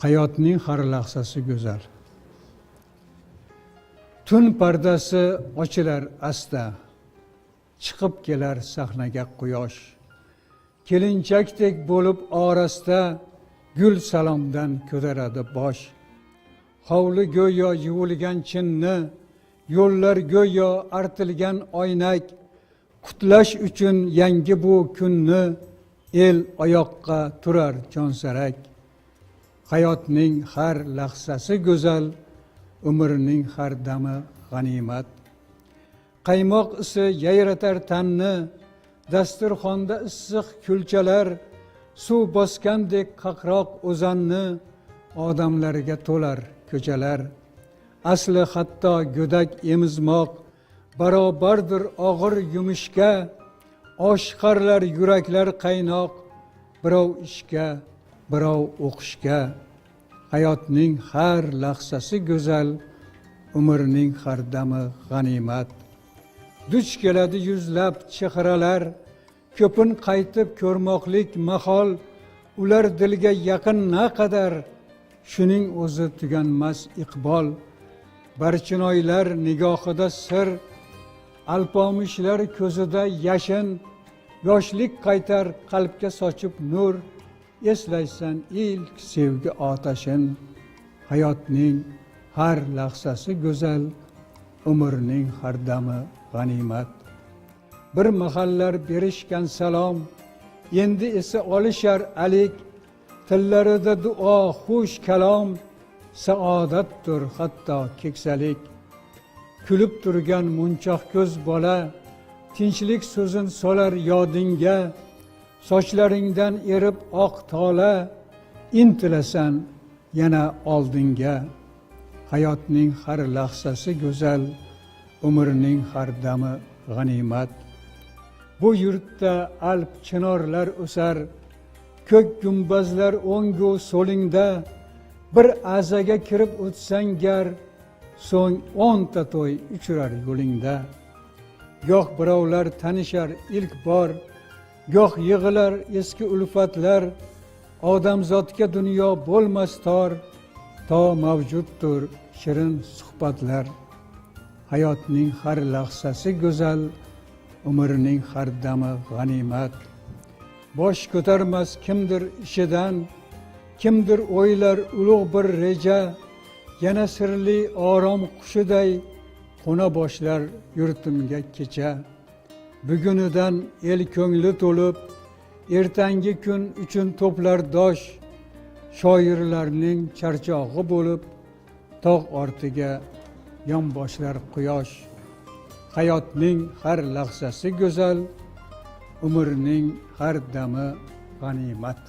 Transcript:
Hayotning har lahzasi go'zal. Tun pardasi ochilar asta, chiqib kelar sahnaga quyosh. Kelinchakdek bo'lib orasida gul salomdan ko'taradi bosh. Hovli go'yo yuvilgan chinni, yo'llar go'yo artilgan oynak. Qutlash uchun yangi bu kunni el oyoqqa turar jonsarak. Hayotning har lahzasi go'zal, umrning har dami g'animat. Qaymoq isi yayratar tanni, dasturxonda issiq kulchalar, suv bosgandek qaqroq o'zanni, odamlarga to'lar ko'chalar. Asli hatto go'dak emizmoq, barobardir og'ir yumushga, oshqarlar yuraklar qaynoq, birov ishga, birov o'qishga. Hayotning har lahzasi go'zal, umrning har dami g'animat. Duch keladi yuzlab chehralar, ko'pin qaytib ko'rmoqlik mahol, ular dilga yaqin naqadar, shuning o'zi tuganmas iqbol. Barchinoylar nigohida sir, alpomishlar ko'zida yashin, yoshlik qaytar qalbga sochib nur, eslaysan ilk sevgi otashin. Hayotning har lahzasi go'zal, umrning har dami g'animat. Bir mahallar berishgan salom, endi esa olishar alik, tillarida duo xush kalom, saodatdir hatto keksalik. Kulib turgan munchoq ko'z bola, tinchlik so'zin solar yodingga, sochlaringdan erib oq tola, intilasan yana oldinga. Hayotning har lahzasi go'zal, umrning har dami g'animat. Bu yurtda alp chinorlar o'sar, ko'k gumbazlar o'ngu so'lingda, bir azaga kirib o'tsang gar, so'ng 10 ta to'y uchurar yo'lingda. Goh birovlar tanishar ilk bor, goh yig'ilar eski ulfatlar, odamzodga dunyo bo'lmas tor, to mavjuddir shirin suhbatlar. Hayotning har lahzasi go'zal, umrning har dami g'animat. Bosh ko'tarmas kimdir ishidan, kimdir o'ylar ulug' bir reja, yana sirli orom qushiday qo'na boshlar yurtimga kecha. Bugunidan el ko'ngli to'lib, ertangi kun uchun to'plar dosh, shoirlarning charchog'i bo'lib, tog' ortiga yonboshlar quyosh. Hayotning har lahzasi go'zal, umrning har dami g'animat.